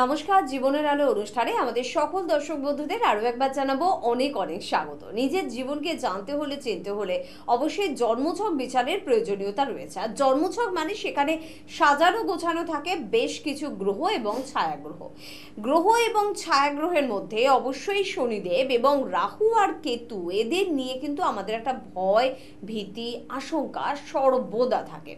নমস্কার, জীবনের আলো অনুষ্ঠানে আমাদের সকল দর্শক বন্ধুদের আরও একবার জানাবো অনেক অনেক স্বাগত। নিজের জীবনকে জানতে হলে, চিনতে হলে অবশ্যই জন্মছক বিচারের প্রয়োজনীয়তা রয়েছে। আর জন্মছক মানে সেখানে সাজানো গোছানো থাকে বেশ কিছু গ্রহ এবং ছায়াগ্রহ। গ্রহ এবং ছায়াগ্রহের মধ্যে অবশ্যই শনিদেব এবং রাহু আর কেতু, এদের নিয়ে কিন্তু আমাদের একটা ভয়, ভীতি, আশঙ্কা সর্বদা থাকে।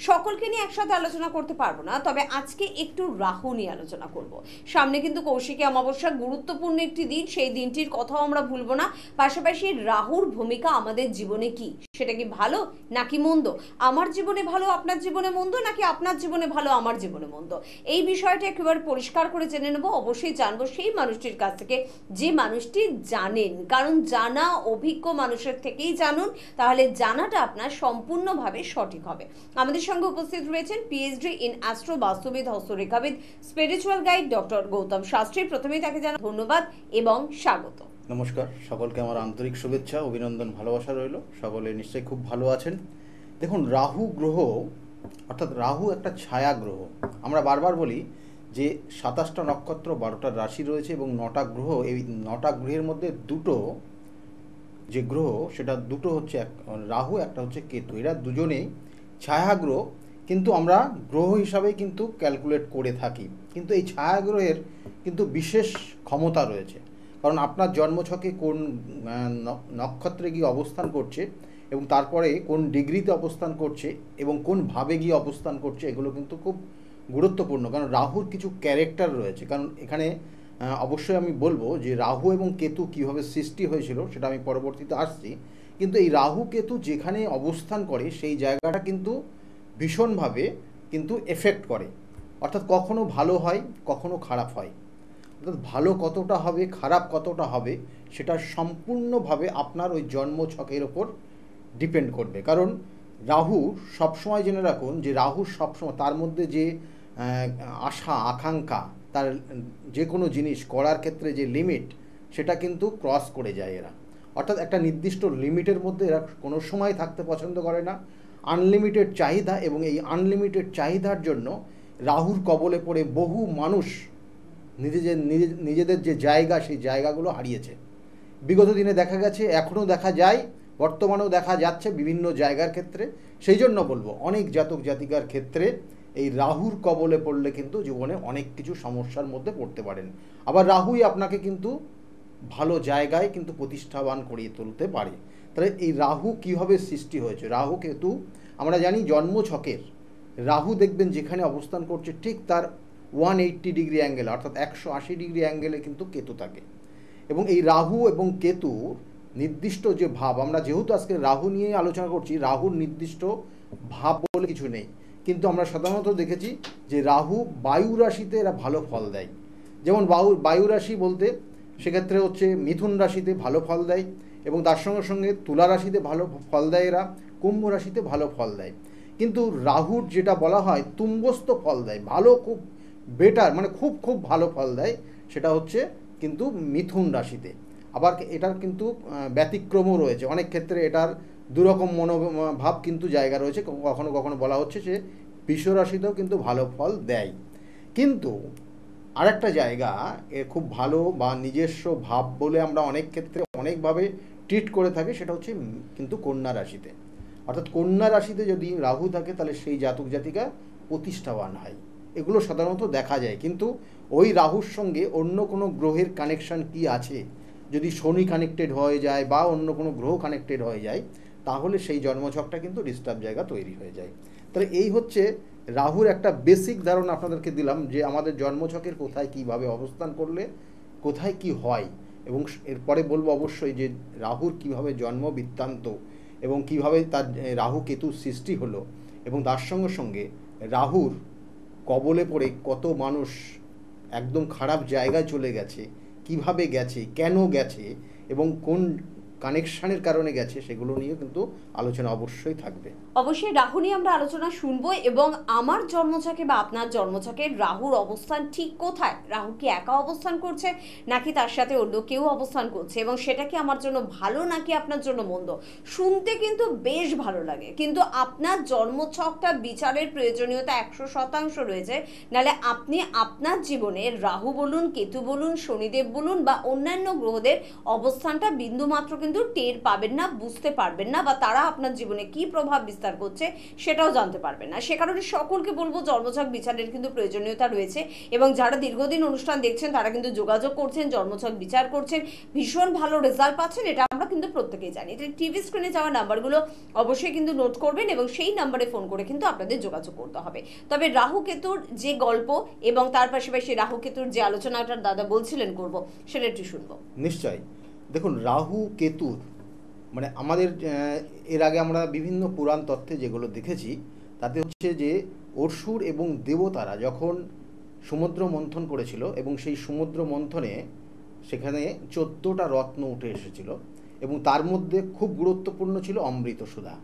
সকলকে নিয়ে একসাথে আলোচনা করতে পারবো না, তবে আজকে একটু রাহু নিয়ে আলোচনা করব। সামনে কিন্তু কৌশিকী অমাবস্যা, গুরুত্বপূর্ণ একটি দিন, সেই দিনটির কথাও আমরা ভুলবো না। পাশাপাশি রাহুর ভূমিকা আমাদের জীবনে কি, সেটা কি ভালো নাকি মন্দ, আমার জীবনে ভালো আপনার জীবনে মন্দ, নাকি আপনার জীবনে ভালো আমার জীবনে মন্দ, এই বিষয়টা একেবারে পরিষ্কার করে জেনে নেবো। অবশ্যই জানবো সেই মানুষটির কাছ থেকে যে মানুষটি জানেন, কারণ জানা অভিজ্ঞ মানুষের থেকেই জানুন, তাহলে জানাটা আপনার সম্পূর্ণভাবে সঠিক হবে। আমাদের সঙ্গে উপস্থিত রয়েছেন পিএইচডি ইন অ্যাস্ট্রো বাস্তুবিদ, হস্তরেখাবিদ, spiritual guide doctor Gautam Shastri. প্রথমেই তাকে জানাই ধন্যবাদ এবং স্বাগত। নমস্কার, সকলকে আমার আন্তরিক শুভেচ্ছা, অভিনন্দন, ভালোবাসা রইল। সকলে নিশ্চয়ই খুব ভালো আছেন। দেখুন, রাহু গ্রহ অর্থাৎ রাহু একটা ছায়া গ্রহ। আমরা বারবার বলি যে 27টা নক্ষত্র, 12টা রাশি রয়েছে এবং 9টা গ্রহ। এই 9টা গ্রহের মধ্যে দুটো যে গ্রহ, সেটা দুটো হচ্ছে রাহু, একটা হচ্ছে কেতু। এরা দুজনেই ছায়া গ্রহ, কিন্তু আমরা গ্রহ হিসাবে কিন্তু ক্যালকুলেট করে থাকি। কিন্তু এই ছায়া গ্রহের কিন্তু বিশেষ ক্ষমতা রয়েছে, কারণ আপনার জন্মছকে কোন নক্ষত্রে গিয়ে অবস্থান করছে এবং তারপরে কোন ডিগ্রিতে অবস্থান করছে এবং কোন ভাবে গিয়ে অবস্থান করছে, এগুলো কিন্তু খুব গুরুত্বপূর্ণ। কারণ রাহুর কিছু ক্যারেক্টার রয়েছে। কারণ এখানে অবশ্যই আমি বলবো যে রাহু এবং কেতু কীভাবে সৃষ্টি হয়েছিল সেটা আমি পরবর্তীতে আসছি। কিন্তু এই রাহু কেতু যেখানে অবস্থান করে সেই জায়গাটা কিন্তু ভীষণভাবে কিন্তু এফেক্ট করে। অর্থাৎ কখনো ভালো হয়, কখনো খারাপ হয়। অর্থাৎ ভালো কতটা হবে, খারাপ কতটা হবে, সেটা সম্পূর্ণভাবে আপনার ওই জন্মছকের ওপর ডিপেন্ড করবে। কারণ রাহু সবসময় জেনে রাখুন যে রাহু সবসময় তার মধ্যে যে আশা আকাঙ্ক্ষা, তার যে কোনো জিনিস করার ক্ষেত্রে যে লিমিট, সেটা কিন্তু ক্রস করে যায় এরা। অর্থাৎ একটা নির্দিষ্ট লিমিটের মধ্যে এরা কোনো সময় থাকতে পছন্দ করে না। আনলিমিটেড চাহিদা, এবং এই আনলিমিটেড চাহিদার জন্য রাহুর কবলে পড়ে বহু মানুষ নিজেদের যে জায়গা, সেই জায়গাগুলো হারিয়েছে। বিগত দিনে দেখা গেছে, এখনও দেখা যায়, বর্তমানেও দেখা যাচ্ছে বিভিন্ন জায়গার ক্ষেত্রে। সেই জন্য বলবো, অনেক জাতক জাতিকার ক্ষেত্রে এই রাহুর কবলে পড়লে কিন্তু জীবনে অনেক কিছু সমস্যার মধ্যে পড়তে পারেন। আবার রাহুই আপনাকে কিন্তু ভালো জায়গায় কিন্তু প্রতিষ্ঠাবান করিয়ে তুলতে পারে। তাহলে এই রাহু কীভাবে সৃষ্টি হয়েছে? রাহু কেতু আমরা জানি জন্মছকের রাহু দেখবেন যেখানে অবস্থান করছে, ঠিক তার 180 ডিগ্রি অ্যাঙ্গেল, অর্থাৎ 180 ডিগ্রি অ্যাঙ্গেলে কিন্তু কেতু থাকে। এবং এই রাহু এবং কেতুর নির্দিষ্ট যে ভাব, আমরা যেহেতু আজকে রাহু নিয়ে আলোচনা করছি, রাহুর নির্দিষ্ট ভাব বলে কিছু নেই। কিন্তু আমরা সাধারণত দেখেছি যে রাহু বায়ু রাশিতে এরা ভালো ফল দেয়। যেমন বায়ু রাশি বলতে সেক্ষেত্রে হচ্ছে মিথুন রাশিতে ভালো ফল দেয়, এবং তার সঙ্গে সঙ্গে তুলা রাশিতে ভালো ফল দেয় এরা, কুম্ভ রাশিতে ভালো ফল দেয়। কিন্তু রাহুর যেটা বলা হয় তুম্বস্থ ফল দেয়, ভালো, খুব বেটার, মানে খুব খুব ভালো ফল দেয়, সেটা হচ্ছে কিন্তু মিথুন রাশিতে। আবার এটার কিন্তু ব্যতিক্রমও রয়েছে। অনেক ক্ষেত্রে এটার দুরকম মনোভাব কিন্তু জায়গা রয়েছে। কখনো কখনো বলা হচ্ছে যে বৃষ রাশিতেও কিন্তু ভালো ফল দেয়। কিন্তু আরেকটা জায়গা খুব ভালো বা নিজস্ব ভাব বলে আমরা অনেক ক্ষেত্রে অনেকভাবে ট্রিট করে থাকি, সেটা হচ্ছে কিন্তু কন্যা রাশিতে। অর্থাৎ কন্যা রাশিতে যদি রাহু থাকে, তাহলে সেই জাতক জাতিকা প্রতিষ্ঠাবান হয়। এগুলো সাধারণত দেখা যায়। কিন্তু ওই রাহুর সঙ্গে অন্য কোনো গ্রহের কানেকশান কি আছে, যদি শনি কানেক্টেড হয়ে যায় বা অন্য কোনো গ্রহ কানেক্টেড হয়ে যায়, তাহলে সেই জন্মছকটা কিন্তু ডিস্টার্ব জায়গা তৈরি হয়ে যায়। তাহলে এই হচ্ছে রাহুর একটা বেসিক ধারণা আপনাদেরকে দিলাম, যে আমাদের জন্মছকের কোথায় কিভাবে অবস্থান করলে কোথায় কি হয়। এবং এরপরে বলবো অবশ্যই যে রাহুর কিভাবে জন্ম বৃত্তান্ত এবং কিভাবে তার রাহু কেতু সৃষ্টি হলো, এবং তার সঙ্গে সঙ্গে রাহুর কবলে পড়ে কত মানুষ একদম খারাপ জায়গায় চলে গেছে, কিভাবে গেছে, কেন গেছে, এবং কোন কানেকশানের কারণে গেছে সেগুলো নিয়ে কিন্তু আলোচনা অবশ্যই থাকবে। অবশ্যই রাহু নিয়ে আমরা আলোচনা শুনবো, এবং আমার জন্মছকে বা আপনার জন্মছকে রাহুর অবস্থান ঠিক কোথায়, রাহু কি একা অবস্থান করছে নাকি তার সাথে অন্য কেউ অবস্থান করছে, এবং সেটা কি আমার জন্য ভালো নাকি আপনার জন্য মন্দ, শুনতে কিন্তু বেশ ভালো লাগে। কিন্তু আপনার জন্মছকটা বিচারের প্রয়োজনীয়তা 100% রয়েছে, নাহলে আপনি আপনার জীবনে রাহু বলুন, কেতু বলুন, শনিদেব বলুন বা অন্যান্য গ্রহদের অবস্থানটা বিন্দুমাত্র কিন্তু টের পাবেন না, বুঝতে পারবেন না, বা তারা আপনার জীবনে কি প্রভাব বিস্তার করছে সেটাও জানতে পারবেন না। সে কারণে সকলকে বলবো জন্মছক বিচারের কিন্তু প্রয়োজনীয়তা রয়েছে, এবং যারা দীর্ঘদিন অনুষ্ঠান দেখছেন তারা কিন্তু যোগাযোগ করছেন, জন্মছক বিচার করছেন, ভীষণ ভালো রেজাল্ট পাচ্ছেন, এটা আমরা কিন্তু প্রত্যেকেই জানি। এটা টিভি স্ক্রিনে যাওয়া নাম্বারগুলো অবশ্যই কিন্তু নোট করবেন, এবং সেই নাম্বারে ফোন করে কিন্তু আপনাদের যোগাযোগ করতে হবে। তবে রাহু কেতুর যে গল্প এবং তার পাশাপাশি রাহু কেতুর যে আলোচনাটা দাদা বলছিলেন করব, সেটা একটু শুনবো। নিশ্চয়ই। দেখুন, রাহু কেতুর মানে আমাদের এর আগে আমরা বিভিন্ন পুরাণ তত্ত্বে যেগুলো দেখেছি তাতে হচ্ছে যে অসুর এবং দেবতারা যখন সমুদ্র মন্থন করেছিল, এবং সেই সমুদ্র মন্থনে সেখানে 14টা রত্ন উঠে এসেছিল, এবং তার মধ্যে খুব গুরুত্বপূর্ণ ছিল অমৃত সুধা।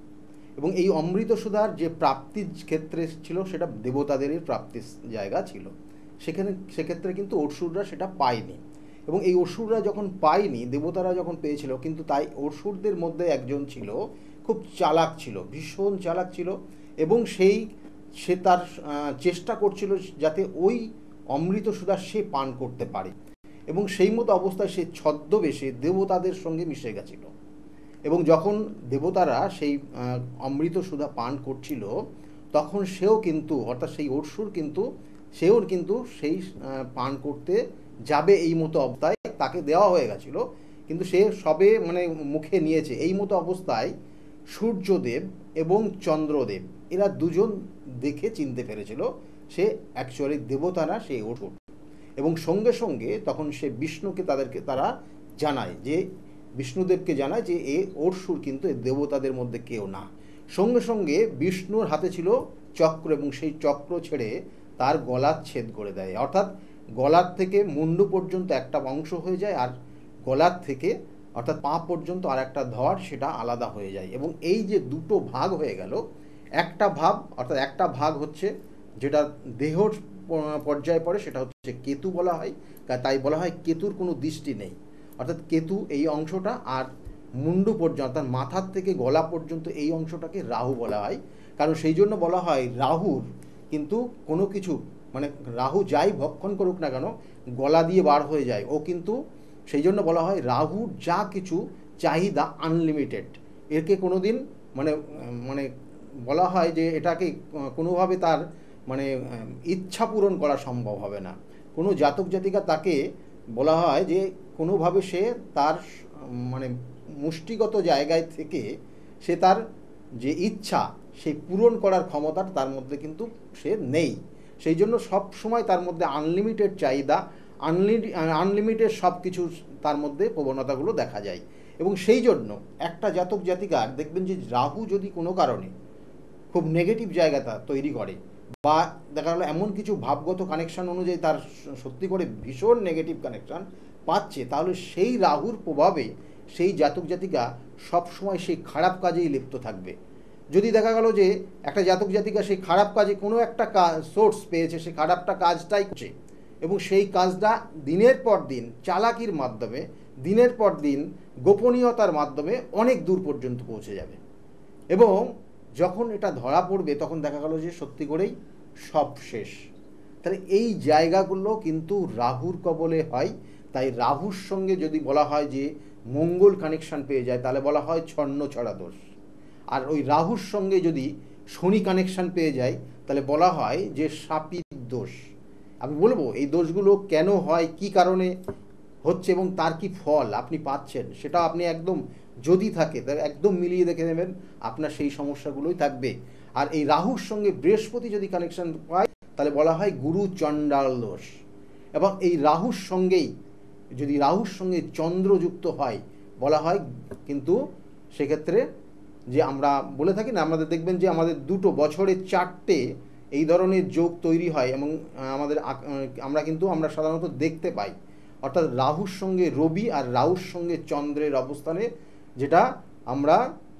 এবং এই অমৃত সুধার যে প্রাপ্তির ক্ষেত্রে ছিল সেটা দেবতাদেরই প্রাপ্তির জায়গা ছিল, সেক্ষেত্রে কিন্তু অসুররা সেটা পায়নি। এবং এই অসুররা যখন পায়নি, দেবতারা যখন পেয়েছিল, কিন্তু তাই অসুরদের মধ্যে একজন ছিল খুব চালাক ছিল, ভীষণ চালাক ছিল, এবং সে তার চেষ্টা করছিল যাতে ওই অমৃত সুধা সে পান করতে পারে, এবং সেই মতো অবস্থায় সে ছদ্মবেশে দেবতাদের সঙ্গে মিশে গেছিল। এবং যখন দেবতারা সেই অমৃত সুধা পান করছিল, তখন সেও কিন্তু, অর্থাৎ সেই অসুর কিন্তু সেই পান করতে যাবে এই মতো অবস্থায় তাকে দেওয়া হয়ে গেছিল, কিন্তু সে সবে মানে মুখে নিয়েছে। এই মতো অবস্থায় সূর্যদেব এবং চন্দ্রদেব এরা দুজন দেখে চিনতে পেরেছিল সে অ্যাকচুয়ালি দেবতা না, সেই অসুর। এবং সঙ্গে সঙ্গে তখন সে বিষ্ণুকে তারা জানায়, যে বিষ্ণুদেবকে জানায় যে এ অসুর কিন্তু এ দেবতাদের মধ্যে কেউ না। সঙ্গে সঙ্গে বিষ্ণুর হাতে ছিল চক্র, এবং সেই চক্র ছেড়ে তার গলা ছেদ করে দেয়, অর্থাৎ গলার থেকে মুন্ডু পর্যন্ত একটা অংশ হয়ে যায়, আর গলার থেকে অর্থাৎ পা পর্যন্ত আর একটা ধর সেটা আলাদা হয়ে যায়। এবং এই যে দুটো ভাগ হয়ে গেল, একটা ভাগ হচ্ছে যেটা দেহর পর্যায়ে পড়ে, সেটা হচ্ছে কেতু বলা হয়, তাই বলা হয় কেতুর কোনো দৃষ্টি নেই, অর্থাৎ কেতু এই অংশটা, আর মুন্ডু পর্যন্ত অর্থাৎ মাথার থেকে গলা পর্যন্ত এই অংশটাকে রাহু বলা হয়। কারণ সেই জন্য বলা হয় রাহুর কিন্তু কোনো কিছু মানে রাহু যাই ভক্ষণ করুক না কেন গলা দিয়ে বার হয়ে যায়, ও কিন্তু সেই জন্য বলা হয় রাহুর যা কিছু চাহিদা আনলিমিটেড, এরকে কোনো দিন মানে বলা হয় যে এটাকে কোনোভাবে তার মানে ইচ্ছা পূরণ করা সম্ভব হবে না। কোনো জাতক জাতিকা তাকে বলা হয় যে কোনোভাবে সে তার মানে মুষ্টিগত জায়গায় থেকে সে তার যে ইচ্ছা সেই পূরণ করার ক্ষমতা তার মধ্যে কিন্তু সে নেই। সেই জন্য সব সময় তার মধ্যে আনলিমিটেড চাহিদা, আনলিমিটেড সব কিছু তার মধ্যে প্রবণতাগুলো দেখা যায়। এবং সেই জন্য একটা জাতক জাতিকার দেখবেন যে রাহু যদি কোনো কারণে খুব নেগেটিভ জায়গাটা তৈরি করে, বা দেখা গেলো এমন কিছু ভাবগত কানেকশান অনুযায়ী তার সত্যি করে ভীষণ নেগেটিভ কানেকশান পাচ্ছে, তাহলে সেই রাহুর প্রভাবে সেই জাতক জাতিকা সবসময় সেই খারাপ কাজেই লিপ্ত থাকবে। যদি দেখা গেল যে একটা জাতক জাতিকা সেই খারাপ কাজে কোনো একটা সোর্স পেয়েছে, সে খারাপটা কাজটাই করছে, এবং সেই কাজটা দিনের পর দিন চালাকির মাধ্যমে, দিনের পর দিন গোপনীয়তার মাধ্যমে অনেক দূর পর্যন্ত পৌঁছে যাবে, এবং যখন এটা ধরা পড়বে তখন দেখা গেল যে সত্যি করেই সব শেষ। তাহলে এই জায়গাগুলো কিন্তু রাহুর কবলে হয়। তাই রাহুর সঙ্গে যদি বলা হয় যে মঙ্গল কানেকশান পেয়ে যায়, তাহলে বলা হয় ছন্ন ছড়া দোষ। আর ওই রাহুর সঙ্গে যদি শনি কানেকশান পেয়ে যায়, তাহলে বলা হয় যে শাপিত দোষ। আমি বলবো এই দোষগুলো কেন হয়, কি কারণে হচ্ছে, এবং তার কি ফল আপনি পাচ্ছেন, সেটা আপনি একদম যদি থাকে তাহলে একদম মিলিয়ে দেখে নেবেন, আপনার সেই সমস্যাগুলোই থাকবে। আর এই রাহুর সঙ্গে বৃহস্পতি যদি কানেকশান পায়, তাহলে বলা হয় গুরু চণ্ডাল দোষ। এবং এই রাহুর সঙ্গে চন্দ্র যুক্ত হয়, বলা হয় কিন্তু সেক্ষেত্রে যে আমরা বলে থাকি না, আমাদের দেখবেন যে আমাদের দুটো বছরে 4টে এই ধরনের যোগ তৈরি হয়, এবং আমরা সাধারণত দেখতে পাই, অর্থাৎ রাহুর সঙ্গে রবি আর রাহুর সঙ্গে চন্দ্রের অবস্থানে যেটা আমরা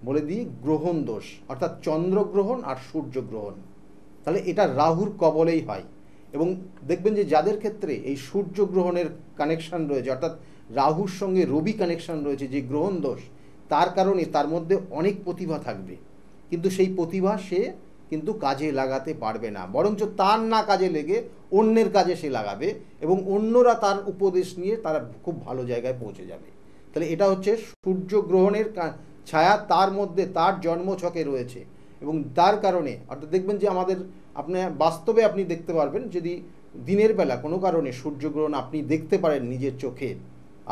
বলে দিই গ্রহণ দোষ, অর্থাৎ চন্দ্রগ্রহণ আর সূর্যগ্রহণ। তাহলে এটা রাহুর কবলেই হয়। এবং দেখবেন যে যাদের ক্ষেত্রে এই সূর্যগ্রহণের কানেকশান রয়েছে, অর্থাৎ রাহুর সঙ্গে রবি কানেকশান রয়েছে, যে গ্রহণ দোষ, তার কারণে তার মধ্যে অনেক প্রতিভা থাকবে, কিন্তু সেই প্রতিভা সে কিন্তু কাজে লাগাতে পারবে না, বরঞ্চ তার না কাজে লেগে অন্যের কাজে সে লাগাবে এবং অন্যরা তার উপদেশ নিয়ে তারা খুব ভালো জায়গায় পৌঁছে যাবে। তাহলে এটা হচ্ছে সূর্যগ্রহণের ছায়া তার মধ্যে, তার জন্মছকে রয়েছে। এবং তার কারণে অর্থাৎ দেখবেন যে আমাদের বাস্তবে আপনি দেখতে পারবেন, যদি দিনের বেলা কোনো কারণে সূর্যগ্রহণ আপনি দেখতে পারেন নিজের চোখে,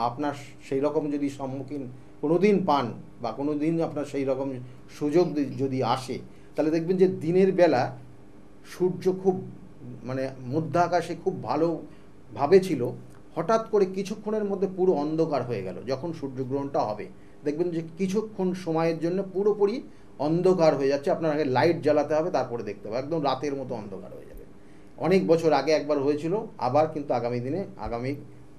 আপনার সেই রকম যদি সম্মুখীন কোনো দিন পান বা কোনো দিন আপনার সেই রকম সুযোগ যদি আসে, তাহলে দেখবেন যে দিনের বেলা সূর্য খুব মধ্য আকাশে খুব ভালোভাবে ছিল, হঠাৎ করে কিছুক্ষণের মধ্যে পুরো অন্ধকার হয়ে গেল। যখন সূর্যগ্রহণটা হবে দেখবেন যে কিছুক্ষণ সময়ের জন্য পুরোপুরি অন্ধকার হয়ে যাচ্ছে, আপনার আগে লাইট জ্বালাতে হবে, তারপরে দেখতে হবে, একদম রাতের মতো অন্ধকার হয়ে যাবে। অনেক বছর আগে একবার হয়েছিল, আবার কিন্তু আগামী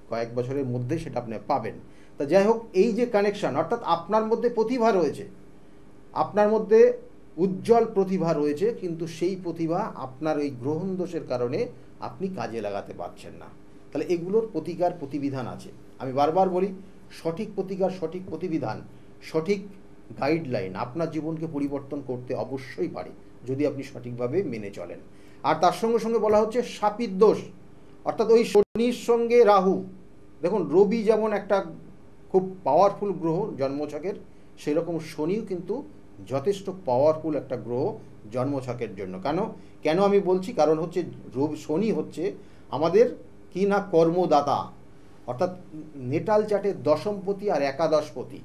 কয়েক বছরের মধ্যে সেটা আপনি পাবেন। তা যাই হোক, এই যে কানেকশান, অর্থাৎ আপনার মধ্যে প্রতিভা রয়েছে, আপনার মধ্যে উজ্জ্বল প্রতিভা রয়েছে, কিন্তু সেই প্রতিভা আপনার ওই গ্রহণ দোষের কারণে আপনি কাজে লাগাতে পারছেন না। তাহলে এগুলোর প্রতিকার প্রতিবিধান আছে। আমি বারবার বলি, সঠিক প্রতিকার, সঠিক প্রতিবিধান, সঠিক গাইডলাইন আপনার জীবনকে পরিবর্তন করতে অবশ্যই পারে, যদি আপনি সঠিকভাবে মেনে চলেন। আর তার সঙ্গে সঙ্গে বলা হচ্ছে শাপিত দোষ, অর্থাৎ ওই শনির সঙ্গে রাহু। দেখুন, রবি যেমন একটা খুব পাওয়ারফুল গ্রহ জন্মছকের, সেই রকম শনিও কিন্তু যথেষ্ট পাওয়ারফুল একটা গ্রহ জন্মছকের জন্য। কেন আমি বলছি, কারণ হচ্ছে শনি হচ্ছে আমাদের কি না কর্মদাতা, অর্থাৎ নেটাল চার্টের দশমপতি আর একাদশপতি।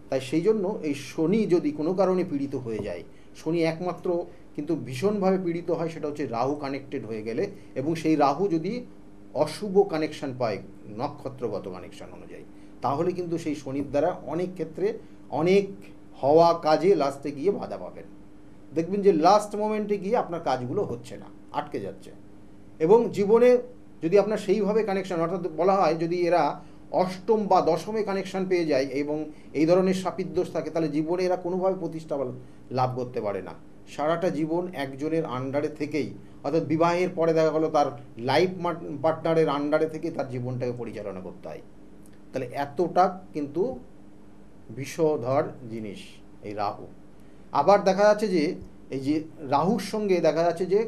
তাই সেই জন্য এই শনি যদি কোনো কারণে পীড়িত হয়ে যায়, শনি একমাত্র কিন্তু ভীষণভাবে পীড়িত হয় সেটা হচ্ছে রাহু কানেক্টেড হয়ে গেলে, এবং সেই রাহু যদি অশুভ কানেকশান পায় নক্ষত্রগত কানেকশান অনুযায়ী, তাহলে কিন্তু সেই শনির দ্বারা অনেক ক্ষেত্রে অনেক হওয়া কাজে লাস্টে গিয়ে বাধা পাবেন। দেখবেন যে লাস্ট মোমেন্টে গিয়ে আপনার কাজগুলো হচ্ছে না, আটকে যাচ্ছে। এবং জীবনে যদি আপনার সেইভাবে কানেকশান, অর্থাৎ বলা হয় যদি এরা অষ্টম বা দশমে কানেকশান পেয়ে যায় এবং এই ধরনের শাপিত দোষ থাকে, তাহলে জীবনে এরা কোনোভাবে প্রতিষ্ঠা লাভ করতে পারে না। সারাটা জীবন একজনের আন্ডারে থেকেই, অর্থাৎ বিবাহের পরে দেখা গেলো তার লাইফ পার্টনারের আন্ডারে থেকে তার জীবনটাকে পরিচালনা করতে হয়। তাহলে এতটা কিন্তু বিষধর জিনিস এই রাহু। আবার দেখা যাচ্ছে যে এই যে রাহুর সঙ্গে দেখা যাচ্ছে যে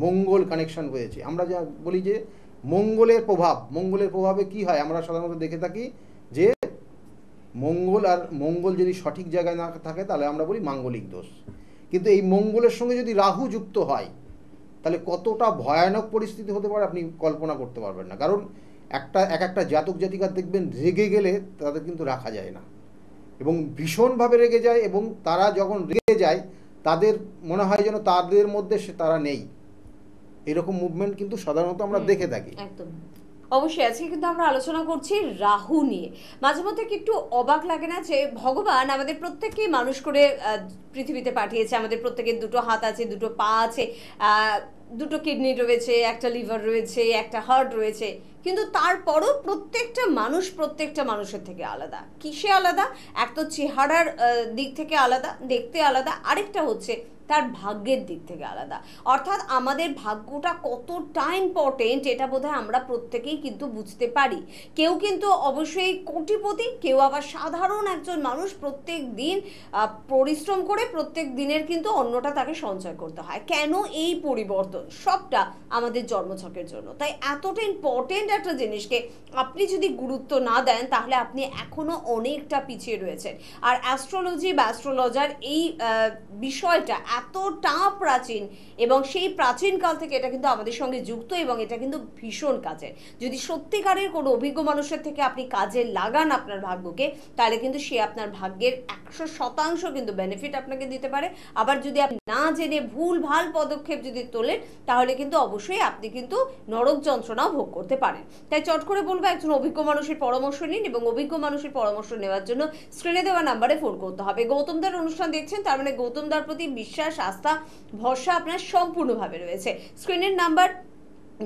মঙ্গল কানেকশান হয়েছে। আমরা যা বলি যে মঙ্গলের প্রভাবে কি হয়, আমরা সাধারণত দেখে থাকি যে মঙ্গল যদি সঠিক জায়গায় না থাকে তাহলে আমরা বলি মাঙ্গলিক দোষ। কিন্তু এই মঙ্গলের সঙ্গে যদি রাহু যুক্ত হয়, তাহলে কতটা ভয়ানক পরিস্থিতি হতে পারে আপনি কল্পনা করতে পারবেন না। কারণ একটা জাতক জাতিকার দেখবেন রেগে গেলে তাদের কিন্তু রাখা যায় না, এবং ভীষণভাবে রেগে যায়, এবং তারা যখন রেগে যায় তাদের মনে হয় যেন তাদের মধ্যে তারা নেই। এরকম মুভমেন্ট কিন্তু সাধারণত আমরা দেখে থাকি। একদম অবশ্যই। আজকে কিন্তু আমরা আলোচনা করছি রাহু নিয়ে। মাঝে মধ্যে কি একটু অবাক লাগে না যে ভগবান আমাদের প্রত্যেককেই মানুষ করে পৃথিবীতে পাঠিয়েছে, আমাদের প্রত্যেকের দুটো হাত আছে, দুটো পা আছে, দুটো কিডনি রয়েছে, একটা লিভার রয়েছে, একটা হার্ট রয়েছে, কিন্তু তারপরও প্রত্যেকটা মানুষের থেকে আলাদা। কিসে আলাদা? এক তো চেহারার দিক থেকে আলাদা, দেখতে আলাদা, আরেকটা হচ্ছে তার ভাগ্যের দিক থেকে আলাদা। অর্থাৎ আমাদের ভাগ্যটা কতটা ইম্পর্টেন্ট এটা বোধহয় আমরা প্রত্যেকেই কিন্তু বুঝতে পারি। কেউ কিন্তু অবশ্যই কোটিপতি, কেউ আবার সাধারণ একজন মানুষ, প্রত্যেক দিন পরিশ্রম করে প্রত্যেক দিনের কিন্তু অন্যটা তাকে সঞ্চয় করতে হয়। কেন এই পরিবর্তন? সবটা আমাদের জন্মছকের জন্য। তাই এতটা ইম্পর্টেন্ট একটা জিনিসকে আপনি যদি গুরুত্ব না দেন তাহলে আপনি এখনো অনেকটা পিছিয়ে রয়েছেন। আর অ্যাস্ট্রোলজি বা অ্যাস্ট্রোলজার এই বিষয়টা এতটা প্রাচীন, এবং সেই প্রাচীনকাল থেকে এটা কিন্তু আমাদের সঙ্গে যুক্ত, এবং এটা কিন্তু ভীষণ কাজের। যদি সত্যিকারের কোনো অভিজ্ঞ মানুষের থেকে আপনি কাজে লাগান আপনার ভাগ্যকে, তাহলে কিন্তু সে আপনার ভাগ্যের 100% কিন্তু বেনিফিট আপনাকে দিতে পারে। আবার যদি আপনি না জেনে ভুল ভাল পদক্ষেপ যদি তোলেন, তাহলে কিন্তু অবশ্যই আপনি কিন্তু নরক যন্ত্রণাও ভোগ করতে পারেন। তাই চট করে বলবো, একজন অভিজ্ঞ মানুষের পরামর্শ নিন, এবং অভিজ্ঞ মানুষের পরামর্শ নেওয়ার জন্য স্ক্রিনে দেওয়া নাম্বারে ফোন করতে হবে। গৌতমদার অনুষ্ঠান দেখছেন, তার মানে গৌতমদার প্রতি বিশ্বাস, আস্থা, ভরসা আপনার সম্পূর্ণভাবে রয়েছে। স্ক্রিনের নাম্বার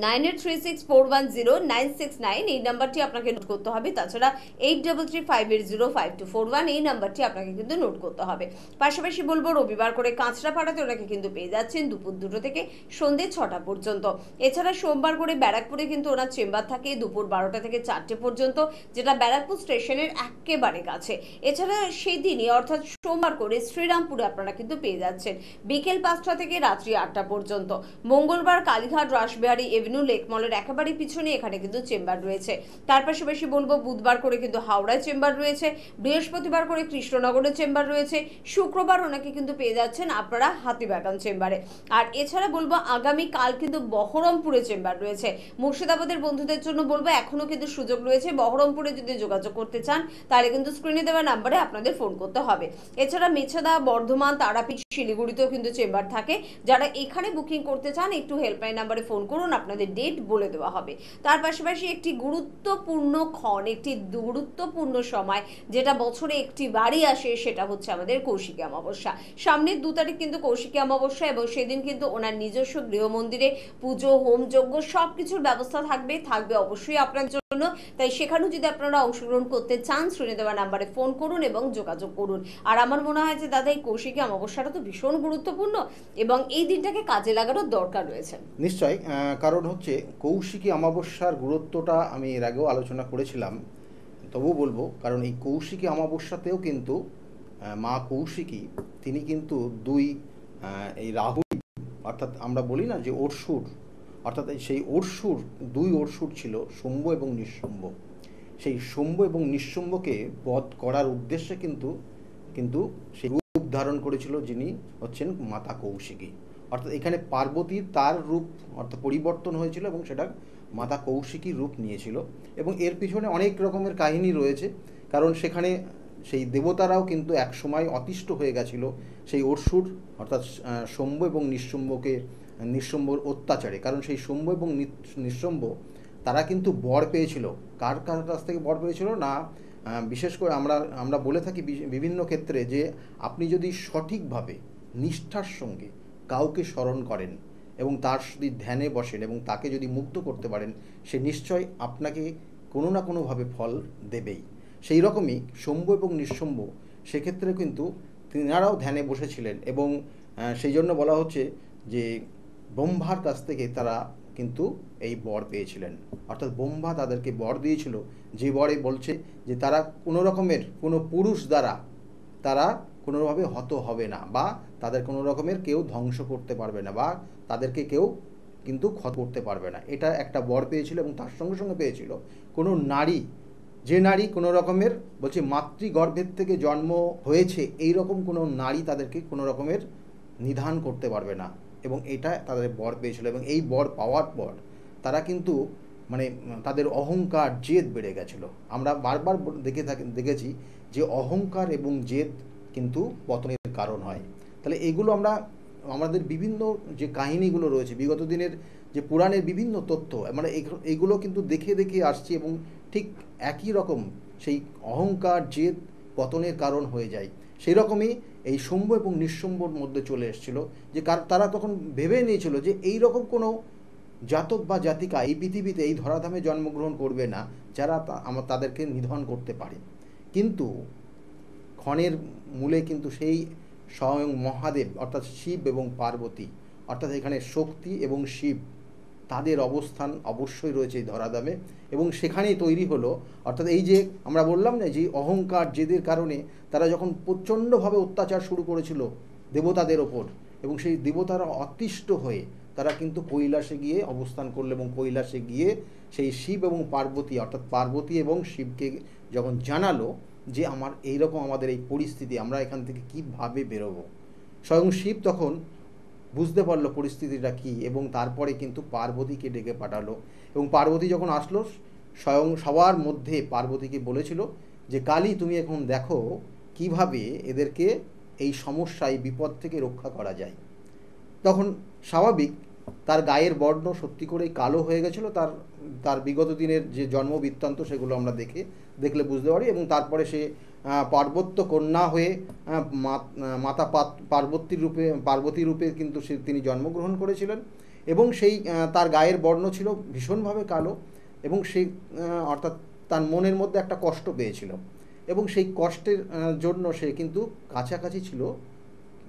9836410969 এই নাম্বারটি আপনাকে নোট করতে হবে। তাছাড়া 8335805241 এই নাম্বারটি আপনাকে কিন্তু নোট করতে হবে। পাশাপাশি বলবো রবিবার করে কাঁচরাপাড়াতে ওনাকে কিন্তু পেয়ে যাচ্ছেন দুপুর 2টো থেকে সন্ধ্যে 6টা পর্যন্ত। এছাড়া সোমবার করে ব্যারাকপুরে কিন্তু ওনার চেম্বার থাকে দুপুর 12টা থেকে 4টে পর্যন্ত, যেটা ব্যারাকপুর স্টেশনের একেবারে কাছে। এছাড়া সেই দিনই অর্থাৎ সোমবার করে শ্রীরামপুরে আপনারা কিন্তু পেয়ে যাচ্ছেন বিকেল 5টা থেকে রাত্রি 8টা পর্যন্ত। মঙ্গলবার কালীঘাট রাসবিহারী এভিনিউ লেক মলের একেবারে পিছনে এখানে কিন্তু চেম্বার রয়েছে। তার পাশাপাশি বলবো বুধবার করে কিন্তু হাওড়ায় চেম্বার রয়েছে, বৃহস্পতিবার করে কৃষ্ণনগরের চেম্বার রয়েছে, শুক্রবার ওনাকে কিন্তু পেয়ে যাচ্ছেন আপনারা হাতিবাগান চেম্বারে। আর এছাড়া বলবো আগামী কাল কিন্তু বহরমপুরে চেম্বার রয়েছে। মুর্শিদাবাদের বন্ধুদের জন্য বলবো এখনো কিন্তু সুযোগ রয়েছে, বহরমপুরে যদি যোগাযোগ করতে চান তাহলে কিন্তু স্ক্রিনে দেওয়া নাম্বারে আপনাদের ফোন করতে হবে। এছাড়া মেছাদা, বর্ধমান, তারাপীঠ, শিলিগুড়িতেও কিন্তু চেম্বার থাকে। যারা এখানে বুকিং করতে চান একটু হেল্পলাইন নাম্বারে ফোন করুন, আপনাদের ডেট বলে দেওয়া হবে। তার পাশাপাশি একটি গুরুত্বপূর্ণ একটি গুরুত্বপূর্ণ সময় যেটা বছরে একটি বারই আসে, সেটা হচ্ছে আমাদের কৌশিকী অমাবস্যা। সামনের 2 তারিখ কিন্তু কৌশিকী অমাবস্যা এবং সেদিন কিন্তু ওনার নিজস্ব গৃহ মন্দিরে পুজো, হোম যজ্ঞ সবকিছুর ব্যবস্থা থাকবে অবশ্যই আপনার জন্য। তাই সেখানেও যদি আপনারা অংশগ্রহণ করতে চান শুনে দেওয়া নাম্বারে ফোন করুন এবং যোগাযোগ করুন। আর আমার মনে হয় যে দাদা এই কৌশিকী অমাবস্যাটা তো ভীষণ গুরুত্বপূর্ণ এবং এই দিনটাকে কাজে লাগানোর দরকার রয়েছে। নিশ্চয়ই, কারণ হচ্ছে কৌশিকী অমাবস্যার গুরুত্বটা আমি এর আগেও আলোচনা করেছিলাম, তবুও বলবো কারণ এই কৌশিকী অমাবস্যাতেও কিন্তু মা কৌশিকী তিনি কিন্তু এই রাহু অর্থাৎ আমরা বলি না যে অরসুর, অর্থাৎ সেই অরসুর 2 অরসুর ছিল শম্ভ এবং নিঃশম্ভ। সেই শম্ভ এবং নিঃশম্ভকে বধ করার উদ্দেশ্যে কিন্তু সেই রূপ ধারণ করেছিল যিনি হচ্ছেন মাতা কৌশিকী। অর্থাৎ এখানে পার্বতী তার রূপ অর্থাৎ পরিবর্তন হয়েছিল এবং সেটা মাতা কৌশিকীর রূপ নিয়েছিল। এবং এর পিছনে অনেক রকমের কাহিনী রয়েছে, কারণ সেখানে সেই দেবতারাও কিন্তু এক সময় অতিষ্ঠ হয়ে গেছিল সেই অসুর অর্থাৎ শম্ভ এবং নিঃশম্ভর অত্যাচারে। কারণ সেই শম্ভ এবং নিঃশম্ভ তারা কিন্তু বর পেয়েছিল। কার কাছ থেকে বর পেয়েছিল না, বিশেষ করে আমরা বলে থাকি বিভিন্ন ক্ষেত্রে যে আপনি যদি সঠিকভাবে নিষ্ঠার সঙ্গে কাউকে স্মরণ করেন এবং তার যদি ধ্যানে বসেন এবং তাকে যদি মুক্ত করতে পারেন, সে নিশ্চয় আপনাকে কোনো না কোনোভাবে ফল দেবেই। সেই রকমই শম্ভ এবং নিঃশম্ভ সেক্ষেত্রে কিন্তু তিনারাও ধ্যানে বসেছিলেন এবং সেই জন্য বলা হচ্ছে যে ব্রহ্মার কাছ থেকে তারা কিন্তু এই বর পেয়েছিলেন। অর্থাৎ ব্রহ্মা তাদেরকে বর দিয়েছিল, যে বরে বলছে যে তারা কোনো রকমের কোনো পুরুষ দ্বারা তারা কোনোভাবে হত হবে না, বা তাদের কোনো রকমের কেউ ধ্বংস করতে পারবে না, বা তাদেরকে কেউ কিন্তু ক্ষত করতে পারবে না। এটা একটা বর পেয়েছিল এবং তার সঙ্গে সঙ্গে পেয়েছিল কোনো নারী, যে নারী কোনো রকমের বলছে মাতৃগর্ভের থেকে জন্ম হয়েছে এই রকম কোনো নারী তাদেরকে কোনো রকমের নিধান করতে পারবে না, এবং এটা তাদের বর পেয়েছিল। এবং এই বর পাওয়ার পর তারা কিন্তু তাদের অহংকার জেদ বেড়ে গেছিলো। আমরা বারবার দেখেছি যে অহংকার এবং জেদ কিন্তু পতনের কারণ হয়। তাহলে এগুলো আমাদের বিভিন্ন যে কাহিনীগুলো রয়েছে বিগত দিনের যে পুরাণের বিভিন্ন তথ্য এইগুলো কিন্তু দেখে আসছি এবং ঠিক একই রকম সেই অহংকার জেদ পতনের কারণ হয়ে যায়। সেই রকমই এই শম্ভ এবং নিঃশম্ভর মধ্যে চলে এসেছিল যে তারা তখন ভেবে নিয়েছিল যে এই রকম কোনো জাতক বা জাতিকা এই পৃথিবীতে এই ধরাধামে জন্মগ্রহণ করবে না যারা তাদেরকে নিধন করতে পারে। কিন্তু ক্ষণের মূলে কিন্তু সেই স্বয়ং মহাদেব অর্থাৎ শিব এবং পার্বতী, অর্থাৎ এখানে শক্তি এবং শিব তাদের অবস্থান অবশ্যই রয়েছে এই ধরাধামে, এবং সেখানেই তৈরি হলো। অর্থাৎ এই যে আমরা বললাম না যে অহংকার জেদের কারণে তারা যখন প্রচণ্ডভাবে অত্যাচার শুরু করেছিল দেবতাদের ওপর, এবং সেই দেবতারা অতিষ্ঠ হয়ে তারা কিন্তু কৈলাসে গিয়ে অবস্থান করলো, এবং কৈলাসে গিয়ে সেই শিব এবং পার্বতী অর্থাৎ পার্বতী এবং শিবকে যখন জানালো যে আমাদের এই পরিস্থিতি, আমরা এখান থেকে কীভাবে বেরোবো, স্বয়ং শিব তখন বুঝতে পারলো পরিস্থিতিটা কী, এবং তারপরে কিন্তু পার্বতীকে ডেকে পাঠালো। এবং পার্বতী যখন আসলো স্বয়ং সবার মধ্যে পার্বতীকে বলেছিল যে কালী তুমি এখন দেখো কিভাবে এদেরকে এই সমস্যা এই বিপদ থেকে রক্ষা করা যায়। তখন স্বাভাবিক তার গায়ের বর্ণ সত্যি করেই কালো হয়ে গেছিলো। তার বিগত দিনের যে জন্ম বৃত্তান্ত সেগুলো আমরা দেখলে বুঝতে পারি। এবং তারপরে সে পার্বত্য কন্যা হয়ে মাতা পার্বতী রূপে কিন্তু তিনি জন্মগ্রহণ করেছিলেন। এবং সেই তার গায়ের বর্ণ ছিল ভীষণভাবে কালো, এবং সেই অর্থাৎ তার মনের মধ্যে একটা কষ্ট পেয়েছিল, এবং সেই কষ্টের জন্য সে কিন্তু কাছাকাছি ছিল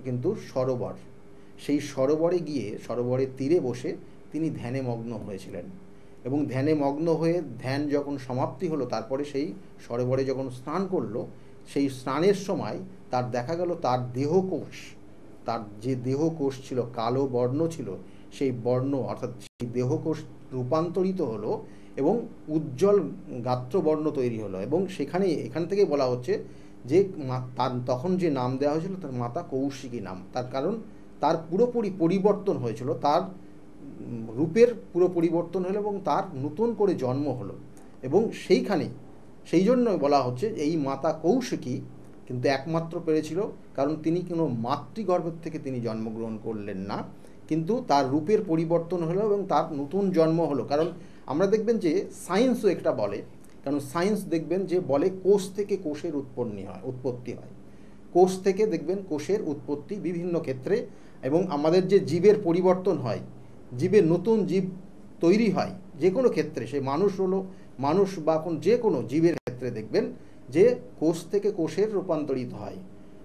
কিন্তু সরোবর। সেই সরোবরে গিয়ে সরোবরের তীরে বসে তিনি ধ্যানে মগ্ন হয়েছিলেন, এবং ধ্যানে মগ্ন হয়ে ধ্যান যখন সমাপ্তি হলো, তারপরে সেই সরোবরে যখন স্নান করলো, সেই স্নানের সময় তার দেখা গেল তার দেহকোষ, তার যে দেহকোষ ছিল কালো বর্ণ ছিল, সেই বর্ণ অর্থাৎ সেই দেহকোষ রূপান্তরিত হলো এবং উজ্জ্বল গাত্রবর্ণ তৈরি হলো। এবং এখান থেকে বলা হচ্ছে যে তার তখন যে নাম দেওয়া হয়েছিল তার মাতা কৌশিকী নাম, তার কারণ তার পুরোপুরি পরিবর্তন হয়েছিল, তার রূপের পুরো পরিবর্তন হলো এবং তার নতুন করে জন্ম হলো। এবং সেই জন্য বলা হচ্ছে এই মাতা কৌশিকী কিন্তু একমাত্র পেরেছিল, কারণ তিনি কোনো মাতৃগর্ভের থেকে তিনি জন্মগ্রহণ করলেন না, কিন্তু তার রূপের পরিবর্তন হলো এবং তার নতুন জন্ম হলো। কারণ আমরা দেখবেন যে সায়েন্সও একটা বলে, কারণ সায়েন্স দেখবেন যে বলে কোষ থেকে কোষের উৎপত্তি হয়, কোষ থেকে দেখবেন কোষের উৎপত্তি বিভিন্ন ক্ষেত্রে, এবং আমাদের যে জীবের পরিবর্তন হয়, জীবের নতুন জীব তৈরি হয় যে কোনো ক্ষেত্রে, সে মানুষ বা যে কোনো জীবের ক্ষেত্রে দেখবেন যে কোষ থেকে কোষের রূপান্তরিত হয়,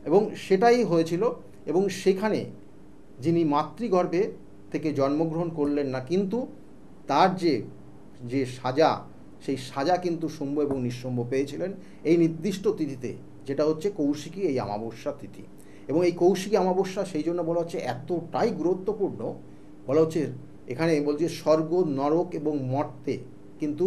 এবং সেটাই হয়েছিল। এবং সেখানে যিনি মাতৃগর্ভে থেকে জন্মগ্রহণ করলেন না, কিন্তু তার যে সাজা, সেই সাজা কিন্তু শুম্ভ এবং নিঃশুম্ভ পেয়েছিলেন এই নির্দিষ্ট তিথিতে, যেটা হচ্ছে কৌশিকী এই অমাবস্যা তিথি। এবং এই কৌশিকী অমাবস্যা সেই জন্য বলা হচ্ছে এতটাই গুরুত্বপূর্ণ, বলা হচ্ছে এখানে বলছে স্বর্গ, নরক এবং মর্তে কিন্তু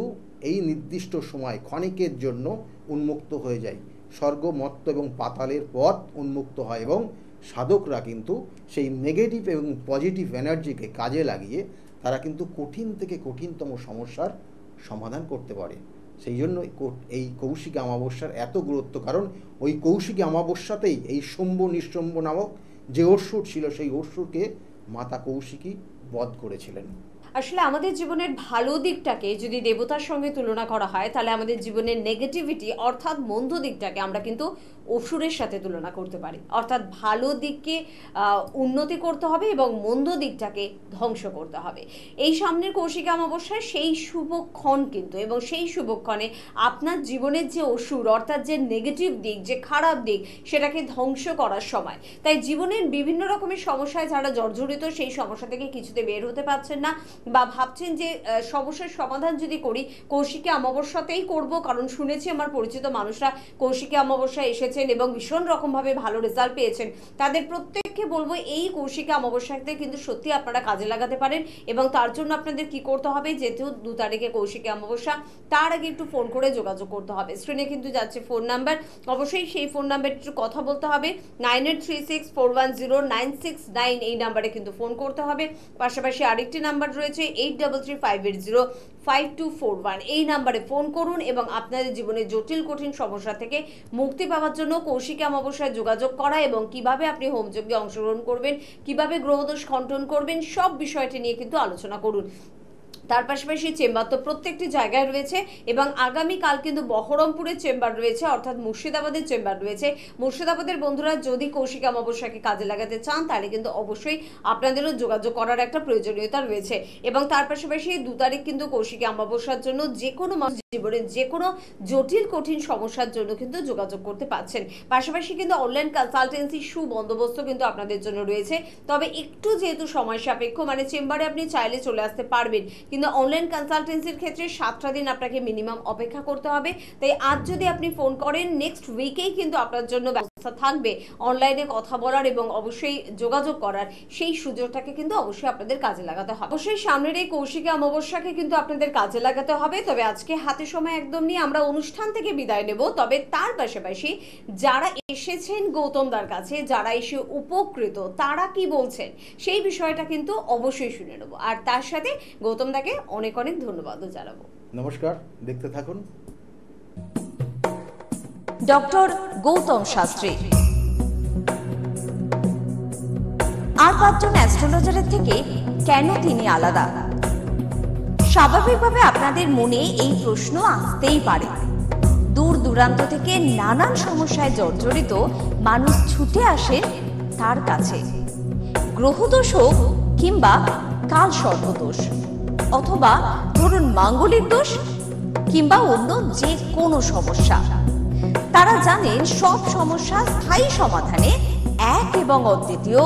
এই নির্দিষ্ট সময় ক্ষণিকের জন্য উন্মুক্ত হয়ে যায়, স্বর্গ, মর্ত এবং পাতালের পথ উন্মুক্ত হয়, এবং সাধকরা কিন্তু সেই নেগেটিভ এবং পজিটিভ এনার্জিকে কাজে লাগিয়ে তারা কিন্তু কঠিন থেকে কঠিনতম সমস্যার সমাধান করতে পারে। সেই জন্য এই কৌশিকী অমাবস্যার এত গুরুত্ব, কারণ ওই কৌশিকী অমাবস্যাতেই এই শুম্ভ নিঃশুম্ভ নামক যে অসুর ছিল, সেই অসুরকে মাতা কৌশিকী বধ করেছিলেন। আসলে আমাদের জীবনের ভালো দিকটাকে যদি দেবতার সঙ্গে তুলনা করা হয়, তাহলে আমাদের জীবনের নেগেটিভিটি অর্থাৎ মন্দ দিকটাকে আমরা কিন্তু অসুরের সাথে তুলনা করতে পারি। অর্থাৎ ভালো দিককে উন্নতি করতে হবে এবং মন্দ দিকটাকে ধ্বংস করতে হবে। এই সামনের কৌশিকী অমাবস্যায় সেই শুভক্ষণ কিন্তু, এবং সেই শুভক্ষণে আপনার জীবনের যে অসুর অর্থাৎ যে নেগেটিভ দিক, যে খারাপ দিক, সেটাকে ধ্বংস করার সময়। তাই জীবনের বিভিন্ন রকমের সমস্যায় যারা জর্জরিত, সেই সমস্যা থেকে কিছুতে বের হতে পারছেন না, বা ভাবছেন যে সমস্যার সমাধান যদি করি কৌশিকী অমাবস্যাতেই করব, কারণ শুনেছি আমার পরিচিত মানুষরা কৌশিকী অমাবস্যায় এসেছেন এবং ভীষণ রকমভাবে ভালো রেজাল্ট পেয়েছেন, তাদের প্রত্যেককে বলবো এই কৌশিকী অমাবস্যাতে কিন্তু সত্যি আপনারা কাজে লাগাতে পারেন। এবং তার জন্য আপনাদের কি করতে হবে, যেহেতু 2 তারিখে কৌশিকী অমাবস্যা, তার আগে একটু ফোন করে যোগাযোগ করতে হবে। স্ক্রিনে কিন্তু যাচ্ছে ফোন নাম্বার, অবশ্যই সেই ফোন নাম্বারে একটু কথা বলতে হবে। 9836410969 এই নাম্বারে কিন্তু ফোন করতে হবে। পাশাপাশি আরেকটি নাম্বার রয়েছে 8335805241, এই নাম্বারে ফোন করুন এবং আপনাদের জীবনের জটিল কঠিন সমস্যা থেকে মুক্তি পাওয়ার জন্য কৌশিকী অমাবস্যায় যোগাযোগ করা, এবং কিভাবে আপনি হোমযজ্ঞে অংশগ্রহণ করবেন, কিভাবে গ্রহদোষ খণ্ডন করবেন, সব বিষয়টি নিয়ে কিন্তু আলোচনা করুন। তার পাশাপাশি চেম্বার তো প্রত্যেকটি জায়গায় রয়েছে, এবং আগামীকাল কিন্তু বহরমপুরের চেম্বার রয়েছে, অর্থাৎ মুর্শিদাবাদের চেম্বার রয়েছে। মুর্শিদাবাদের বন্ধুরা যদি কৌশিকী অমাবস্যাকে কাজে লাগাতে চান, তাহলে কিন্তু অবশ্যই আপনাদেরও যোগাযোগ করার একটা প্রয়োজনীয়তা রয়েছে। এবং তার পাশাপাশি 2 তারিখ কিন্তু কৌশিকী অমাবস্যার জন্য যে কোনো জীবনের যে কোনো জটিল কঠিন সমস্যার জন্য কিন্তু যোগাযোগ করতে পারছেন। পাশাপাশি কিন্তু অনলাইন কনসালটেন্সি সুবন্দোবস্ত কিন্তু আপনাদের জন্য রয়েছে, তবে একটু যেহেতু সময় সাপেক্ষ, মানে চেম্বারে আপনি চাইলে চলে আসতে পারবেন, কিন্তু অনলাইন কনসালটেন্সির ক্ষেত্রে 7টা দিন আপনাকে মিনিমাম অপেক্ষা করতে হবে। তাই আজ যদি আপনি ফোন করেন, নেক্সট উইকেই কিন্তু আপনার জন্য ব্যবস্থা থাকবে অনলাইনে কথা বলার এবং অবশ্যই যোগাযোগ করার, সেই সুযোগটাকে কিন্তু অবশ্যই আপনাদের কাজে লাগাতে হবে। অবশ্যই সামনের এই কৌশিকী অমাবস্যাকে কিন্তু আপনাদের কাজে লাগাতে হবে। তবে আজকে হাতে সময় একদম নিয়ে আমরা অনুষ্ঠান থেকে বিদায় নেব। তবে তার পাশাপাশি যারা এসেছেন গৌতমদার কাছে, যারা এসে উপকৃত, তারা কি বলছেন সেই বিষয়টা কিন্তু অবশ্যই শুনে নেব, আর তার সাথে গৌতমদাকে অনেক অনেক ধন্যবাদও জানাবো। নমস্কার, দেখতে থাকুন ডক্টর গৌতম শাস্ত্রী। আর 5 জন অ্যাস্ট্রোলজারের থেকে কেন তিনি আলাদা? স্বাভাবিকভাবে আপনাদের মনে এই প্রশ্ন আসতেই পারে। দূর দূরান্ত থেকে নানান সমস্যায় জর্জরিত মানুষ ছুটে আসে তার কাছে। গ্রহদোষ হোক কিংবা কাল সর্পদোষ, অথবা ধরুন মাঙ্গলিক দোষ কিংবা অন্য যে কোনো সমস্যা। তারা জানেন সব সমস্যা স্থায়ী সমাধানে এক এবং অদ্বিতীয়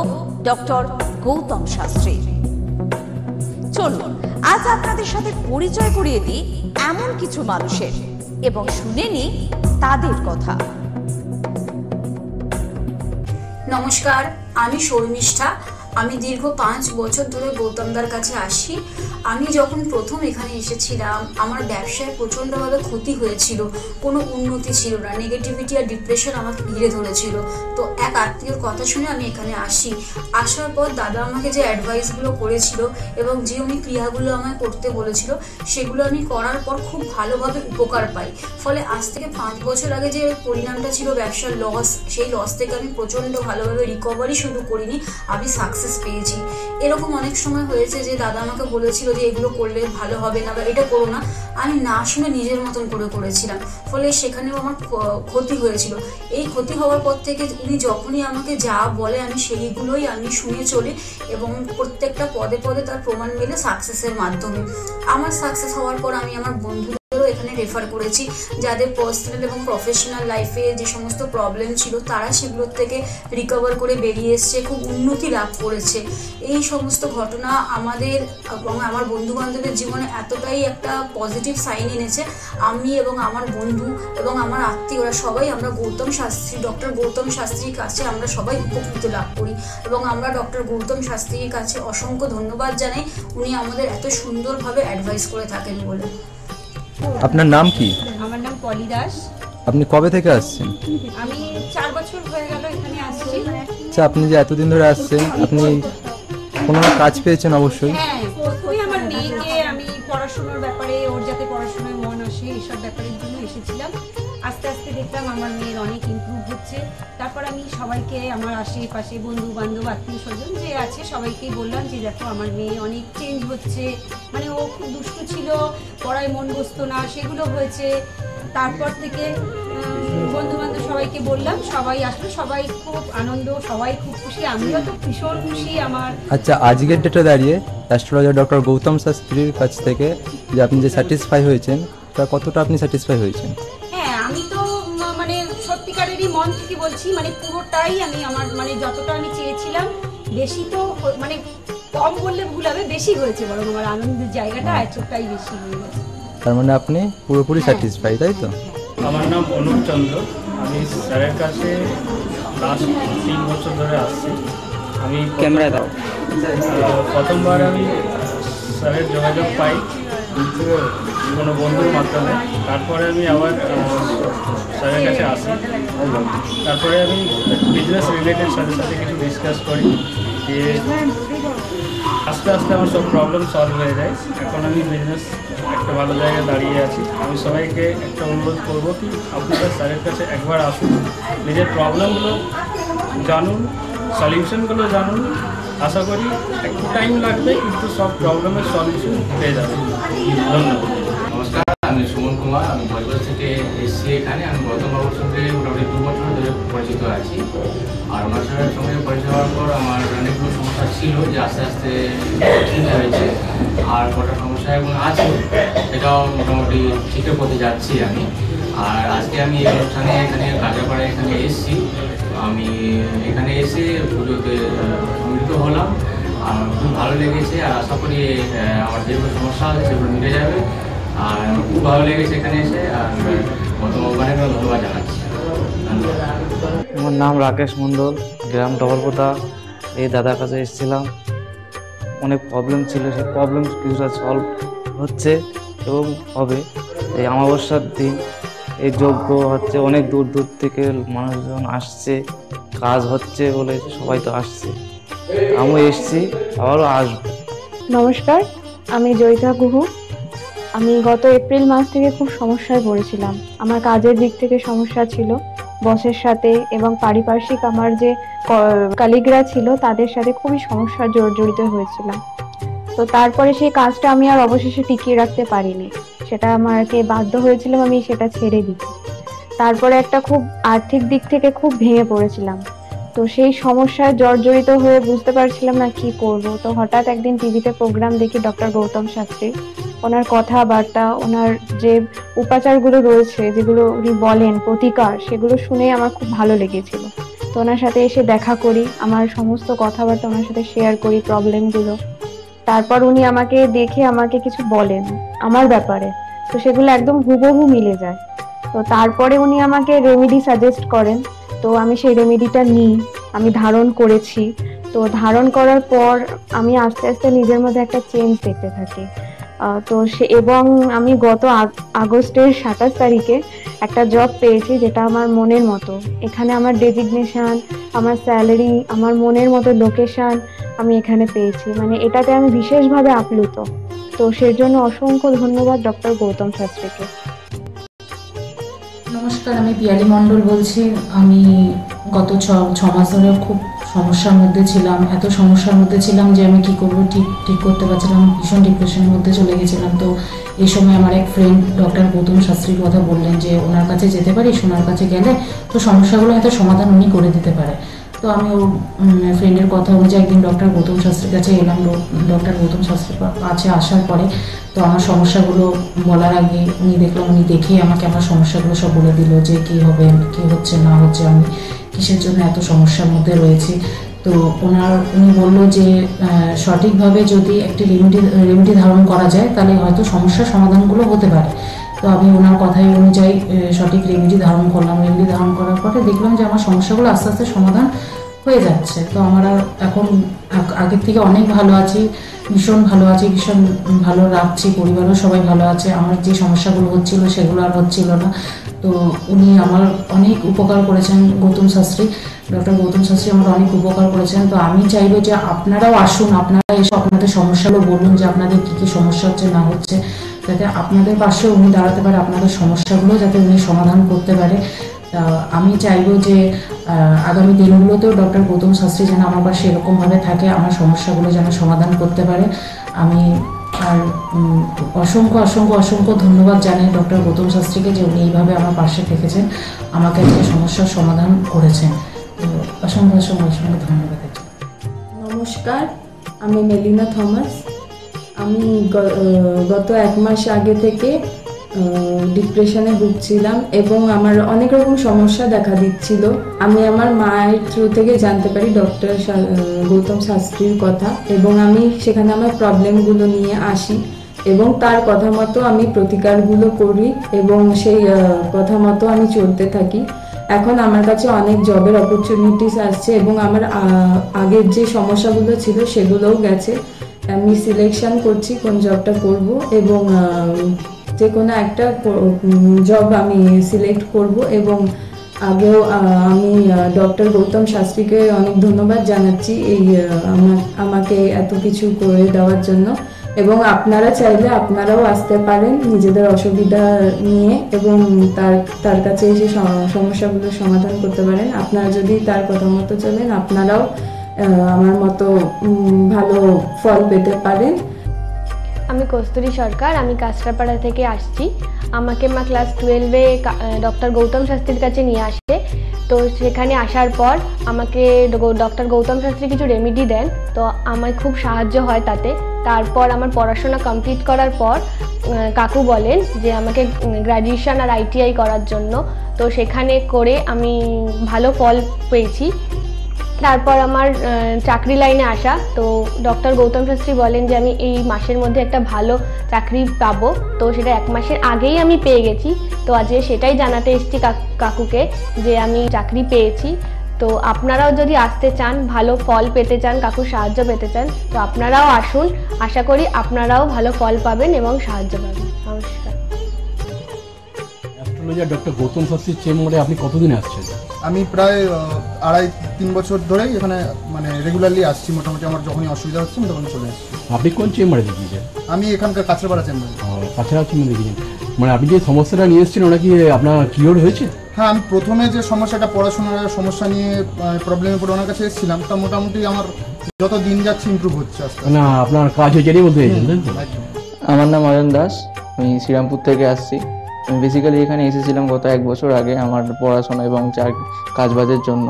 ডক্টর গৌতম শাস্ত্রী। চলুন আজ আপনাদের সাথে পরিচয় করিয়ে দিই এমন কিছু মানুষের এবং শুনে নিই তাদের কথা। নমস্কার, আমি শর্মিষ্ঠা। আমি দীর্ঘ 5 বছর ধরে গৌতমদার কাছে আসি। আমি যখন প্রথম এখানে এসেছিলাম আমার ব্যবসায় প্রচণ্ডভাবে ক্ষতি হয়েছিল, কোনো উন্নতি ছিল না, নেগেটিভিটি আর ডিপ্রেশন আমাকে ঘিরে ধরেছিল। তো এক আত্মীয়র কথা শুনে আমি এখানে আসি। আসার পর দাদা আমাকে যে অ্যাডভাইসগুলো করেছিল এবং যে উনি ক্রিয়াগুলো আমায় করতে বলেছিল সেগুলো আমি করার পর খুব ভালোভাবে উপকার পাই। ফলে আজ থেকে 5 বছর আগে যে পরিণামটা ছিল ব্যবসার লস, সেই লস থেকে আমি প্রচণ্ড ভালোভাবে রিকভারি শুরু করিনি, আমি সাকসেস পেয়েছি। এরকম অনেক সময় হয়েছে যে দাদা আমাকে বলেছিল যে এগুলো করলে ভালো হবে না বা এটা করো না, আমি না শুনে নিজের মতন করে করেছিলাম, ফলে সেখানেও আমার ক্ষতি হয়েছিল। এই ক্ষতি হওয়ার পর থেকে উনি যখনই আমাকে যা বলে আমি সেইগুলোই আমি শুনে চলি এবং প্রত্যেকটা পদে পদে তার প্রমাণ মেলে সাকসেসের মাধ্যমে। আমার সাকসেস হওয়ার পর আমি আমার বন্ধুদেরও এখানে রেফার করেছি, যাদের পার্সোনাল এবং প্রফেশনাল লাইফে যে সমস্ত প্রবলেম ছিল তারা সেগুলোর থেকে রিকভার করে বেরিয়ে এসছে, খুব উন্নতি লাভ করেছে। এই সমস্ত ঘটনা আমাদের এবং আমার বন্ধু বান্ধবের জীবনে এতটাই একটা পজিটিভ সাইন এনেছে, আমি এবং আমার বন্ধু এবং আমার আত্মীয়রা সবাই আমরা ডক্টর গৌতম শাস্ত্রীর কাছে আমরা সবাই উপকৃত লাভ করি এবং আমরা ডক্টর গৌতম শাস্ত্রীর কাছে অসংখ্য ধন্যবাদ জানাই, উনি আমাদের এত সুন্দরভাবে অ্যাডভাইস করে থাকেন বলে। আপনার নাম কি? আমার নাম পলি দাস। আপনি কবে থেকে আসছেন? আমি 4 বছর হয়ে গেল এখানে আসছি। আচ্ছা, আপনি যে এতদিন ধরে আসছেন, আপনি কোনো কাজ পেয়েছেন? অবশ্যই। হ্যাঁ, প্রথমে আমার মেয়েকে আমি পড়াশোনার ব্যাপারে, ওর যাতে পড়াশোনায় মন আসে এইসব ব্যাপারের জন্য এসেছিলাম। আস্তে আস্তে দেখলাম আমার মেয়ের অনেক ইমপ্রুভ হচ্ছে। তারপর আমি সবাইকে, আমার আশেপাশে বন্ধু বান্ধব আত্মীয় স্বজন যে আছে সবাইকেই বললাম যে দেখো আমার মেয়ে অনেক চেঞ্জ হচ্ছে, মানে ও খুব দুষ্টু ছিল, পড়ায় মন বসতো না, সেগুলো হয়েছে। তারপর থেকে বন্ধু বান্ধব সবাইকে বললাম, সবাই আসলো, সবাই খুব আনন্দ, সবাই খুব খুশি, আমিও তো ভীষণ খুশি। আমার আচ্ছা, আজকের ডেটে দাঁড়িয়ে অ্যাস্ট্রোলজার ডক্টর গৌতম শাস্ত্রীর কাছ থেকে যে আপনি যে স্যাটিসফাই হয়েছেন, তা কতটা আপনি স্যাটিসফাই হয়েছেন? হ্যাঁ, আমি তো মানে সত্যিকারেরই মন থেকে বলছি, মানে পুরোটাই আমি আমার মানে যতটা আমি চেয়েছিলাম, বেশি তো মানে কম বললে ভুল হবে, বেশি হয়েছে, বরং আমার আনন্দের জায়গাটা এতটাই বেশি হয়ে গেছে। তার মানে আপনি পুরোপুরি স্যাটিসফাই, তাই তো? আমার নাম অনুপ চন্দ্র। আমি স্যারের কাছে লাস্ট 3 বছর ধরে আসছি। আমি ক্যামেরা দাও। প্রথমবার আমি স্যারের যোগাযোগ পাই কোনো বন্ধুর মাধ্যমে, তারপরে আমি আবার স্যারের কাছে আসি। তারপরে আমি বিজনেস রিলেটেড সাথে সাথে কিছু ডিসকাস করি, দিয়ে আস্তে আস্তে আমার সব প্রবলেম সলভ হয়ে যায়। এখন আমি বিজনেস একটা ভালো জায়গায় দাঁড়িয়ে আছি। আমি সবাইকে একটা অনুরোধ করবো কি আপনারা স্যারের কাছে একবার আসুন, নিজের প্রবলেমগুলো জানুন, সলিউশনগুলো জানুন। আশা করি একটু টাইম লাগবে কিন্তু সব প্রবলেমের সলিউশন পেয়ে যাবেন। ধন্যবাদ। নমস্কার, আমি সুমন কুমার। আমি বজবজ থেকে এসেছি এখানে। আমি গৌতমবাবুর সঙ্গে মোটামুটি 2 বছর ধরে পরিচিত আছি। আর ওনার সঙ্গে পরিচয় হওয়ার পর আমার অনেকগুলো সমস্যা ছিল যে আস্তে আস্তে ঠিক হয়েছে, আর কটা সমস্যা এখন আছে সেটাও মোটামুটি ঠিকের পথে যাচ্ছি আমি। আর আজকে আমি এই অনুষ্ঠানে এখানে কাজাপাড়ায় এখানে এসেছি। আমি এখানে এসে পুজোতে সম্মিলিত হলাম, আর খুব ভালো লেগেছে। আর আশা করি আমার যেগুলো সমস্যা আছে সেগুলো মিটে যাবে। আর খুব ভালো লেগেছে এখানে এসে। আর গৌতমবাবুকে ধন্যবাদ জানাচ্ছি। আমার নাম রাকেশ মণ্ডল, গ্রাম ডবলপোতা। এই দাদার কাছে এসেছিলাম, অনেক প্রবলেম ছিল, সেই প্রবলেম কিছুটা সলভ হচ্ছে এবং হবে। এই অমাবস্যার দিন এই যজ্ঞ হচ্ছে, অনেক দূর দূর থেকে মানুষজন আসছে, কাজ হচ্ছে বলে সবাই তো আসছে, আমিও এসছি, আবারও আসবো। নমস্কার, আমি জয়িতা গুহু। আমি গত এপ্রিল মাস থেকে খুব সমস্যায় পড়েছিলাম। আমার কাজের দিক থেকে সমস্যা ছিল, বসের সাথে এবং পারিপার্শ্বিক আমার যে কলিগরা ছিল তাদের সাথে খুবই সমস্যা জড়িত হয়েছিলাম। তো তারপরে সেই কাজটা আমি আর অবশেষে টিকিয়ে রাখতে পারিনি, সেটা আমাকে বাধ্য হয়েছিলাম আমি সেটা ছেড়ে দিতে। তারপরে একটা খুব আর্থিক দিক থেকে খুব ভেঙে পড়েছিলাম। তো সেই সমস্যায় জর্জরিত হয়ে বুঝতে পারছিলাম না কি করব। তো হঠাৎ একদিন টিভিতে প্রোগ্রাম দেখি ডক্টর গৌতম শাস্ত্রী, ওনার কথাবার্তা, ওনার যে উপাচারগুলো রয়েছে যেগুলো উনি বলেন প্রতিকার, সেগুলো শুনে আমার খুব ভালো লেগেছিল। তো ওনার সাথে এসে দেখা করি, আমার সমস্ত কথাবার্তা ওনার সাথে শেয়ার করি, প্রবলেমগুলো। তারপর উনি আমাকে দেখে আমাকে কিছু বলেন আমার ব্যাপারে, তো সেগুলো একদম হুবহু মিলে যায়। তো তারপরে উনি আমাকে রেমেডি সাজেস্ট করেন, তো আমি সেই রেমেডিটা নিই, আমি ধারণ করেছি। তো ধারণ করার পর আমি আস্তে আস্তে নিজের মধ্যে একটা চেঞ্জ দেখতে থাকি। তো এবং আমি গত আগস্টের 27 তারিখে একটা জব পেয়েছি যেটা আমার মনের মতো। এখানে আমার ডেজিগনেশন, আমার স্যালারি, আমার মনের মতো লোকেশন আমি এখানে পেয়েছি, মানে এটাতে আমি বিশেষভাবে আপ্লুত। তো সেই জন্য অসংখ্য ধন্যবাদ ডক্টর গৌতম শাস্ত্রীকে। নমস্কার, আমি পিয়ালি মণ্ডল বলছি। আমি গত ছ মাস ধরে খুব সমস্যার মধ্যে ছিলাম, এত সমস্যার মধ্যে ছিলাম যে আমি কি করবো ঠিক করতে পারছিলাম, ভীষণ ডিপ্রেশনের মধ্যে চলে গেছিলাম। তো এই সময় আমার এক ফ্রেন্ড ডক্টর গৌতম শাস্ত্রীর কথা বললেন যে ওনার কাছে যেতে পারিস, ওনার কাছে গেলে তো সমস্যাগুলো হয়তো সমাধান উনি করে দিতে পারে। তো আমি ওর ফ্রেন্ডের কথা অনুযায়ী একদিন ডক্টর গৌতম শাস্ত্রীর কাছে এলাম। ডক্টর গৌতম শাস্ত্রীর কাছে আসার পরে তো আমার সমস্যাগুলো বলার আগে উনি দেখে আমাকে আমার সমস্যাগুলো সব বলে দিল যে কী হবে, কী হচ্ছে না হচ্ছে, আমি কিসের জন্য এত সমস্যার মধ্যে রয়েছি। তো উনি বললো যে সঠিকভাবে যদি একটি রেমেডি ধারণ করা যায় তাহলে হয়তো সমস্যার সমাধানগুলো হতে পারে। তো আমি ওনার কথাই অনুযায়ী সঠিক রেমেডি ধারণ করলাম। রেমেডি ধারণ করার পরে দেখলাম যে আমার সমস্যাগুলো আস্তে আস্তে সমাধান হয়ে যাচ্ছে। তো আমার এখন আগের থেকে অনেক ভালো আছি, ভীষণ ভালো আছি, ভীষণ ভালো রাখছি, পরিবারও সবাই ভালো আছে। আমার যে সমস্যাগুলো হচ্ছিল সেগুলো আর হচ্ছিল না। তো উনি আমার অনেক উপকার করেছেন, ডক্টর গৌতম শাস্ত্রী আমার অনেক উপকার করেছেন। তো আমি চাইবো যে আপনারাও আসুন, আপনারা এসে আপনাদের সমস্যাগুলো বলুন যে আপনাদের কী কী সমস্যা হচ্ছে না হচ্ছে, যাতে আপনাদের পাশে উনি দাঁড়াতে পারে, আপনাদের সমস্যাগুলো যাতে উনি সমাধান করতে পারে। আমি চাইবো যে আগামী দিনগুলোতেও ডক্টর গৌতম শাস্ত্রী যেন আমার পাশে এরকমভাবে থাকে, আমার সমস্যাগুলো যেন সমাধান করতে পারে। আমি আর অসংখ্য অসংখ্য অসংখ্য ধন্যবাদ জানাই ডক্টর গৌতম শাস্ত্রীকে যে উনি এইভাবে আমার পাশে থেকেছেন, আমাকে আজকে সমস্যার সমাধান করেছেন। তো অসংখ্য অসংখ্য অসংখ্য ধন্যবাদ। নমস্কার, আমি মেলিনা থমাস। আমি গত 1 মাস আগে থেকে ডিপ্রেশনে ভুগছিলাম এবং আমার অনেক রকম সমস্যা দেখা দিচ্ছিল। আমি আমার মায়ের থ্রু থেকে জানতে পারি ডক্টর গৌতম শাস্ত্রীর কথা এবং আমি সেখানে আমার প্রবলেমগুলো নিয়ে আসি এবং তার কথা মতো আমি প্রতিকারগুলো করি এবং সেই কথা মতো আমি চলতে থাকি। এখন আমার কাছে অনেক জবের অপরচুনিটিস আসছে এবং আমার আগের যে সমস্যাগুলো ছিল সেগুলোও গেছে। আমি সিলেকশন করছি কোন জবটা করব এবং যে কোনো একটা জব আমি সিলেক্ট করব এবং আগেও আমি ডক্টর গৌতম শাস্ত্রীকে অনেক ধন্যবাদ জানাচ্ছি এই আমাকে এত কিছু করে দেওয়ার জন্য। এবং আপনারা চাইলে আপনারাও আসতে পারেন নিজেদের অসুবিধা নিয়ে এবং তার কাছে এসে সমস্যাগুলো সমাধান করতে পারেন। আপনারা যদি তার কথা মতো চলেন আপনারাও আমার মতো ভালো ফল পেতে পারেন। আমি কস্তুরী সরকার, আমি কাঁচরাপাড়া থেকে আসছি। আমাকে মা ক্লাস 12-এ ডক্টর গৌতম শাস্ত্রীর কাছে নিয়ে আসে। তো সেখানে আসার পর আমাকে ডক্টর গৌতম শাস্ত্রী কিছু রেমেডি দেন, তো আমার খুব সাহায্য হয় তাতে। তারপর আমার পড়াশোনা কমপ্লিট করার পর কাকু বলেন যে আমাকে গ্র্যাজুয়েশন আর ITI করার জন্য। তো সেখানে করে আমি ভালো ফল পেয়েছি। তারপর আমার চাকরি লাইনে আসা, তো ডক্টর গৌতম শাস্ত্রী বলেন যে আমি এই মাসের মধ্যে একটা ভালো চাকরি পাবো। তো সেটা 1 মাসের আগেই আমি পেয়ে গেছি। তো আজকে সেটাই জানাতে এসেছি কাকুকে যে আমি চাকরি পেয়েছি। তো আপনারাও যদি আসতে চান, ভালো ফল পেতে চান, কাকুর সাহায্য পেতে চান, তো আপনারাও আসুন। আশা করি আপনারাও ভালো ফল পাবেন এবং সাহায্য পাবেন। নমস্কার। অ্যাস্ট্রোলজার ডক্টর গৌতম শাস্ত্রীর চেম্বারে আপনি কতদিন আসছেন? আমি প্রায় 2.5-3 বছর ধরেই এখানে মানে রেগুলারলি আসছি। মোটামুটি আমার যখনই অসুবিধা হচ্ছে আমি তখন চলে আসছি। আপনি কোন চেম্বারে দেখিয়েছেন? আমি এখানকার কাঁচরাপাড়া চেম্বারে। কাঁচরাপাড়া চেম্বারে দেখিয়েছেন, মানে আপনি যে সমস্যাটা নিয়ে এসেছেন ওটা কি আপনার কিওর হয়েছে? হ্যাঁ, আমি প্রথমে যে সমস্যাটা পড়াশোনার সমস্যা নিয়ে প্রবলেমে পড়ে ওনার কাছে এসেছিলাম, তা মোটামুটি আমার যত দিন যাচ্ছে ইমপ্রুভ হচ্ছে আস্তে আস্তে। না, আপনার কাজ হয়েছে এটাই বলতে চাইছেন? আমার নাম অয়ন দাস, আমি শ্রীরামপুর থেকে আসছি। আমি বেসিক্যালি এখানে এসেছিলাম গত 1 বছর আগে আমার পড়াশোনা এবং কাজবাজের জন্য।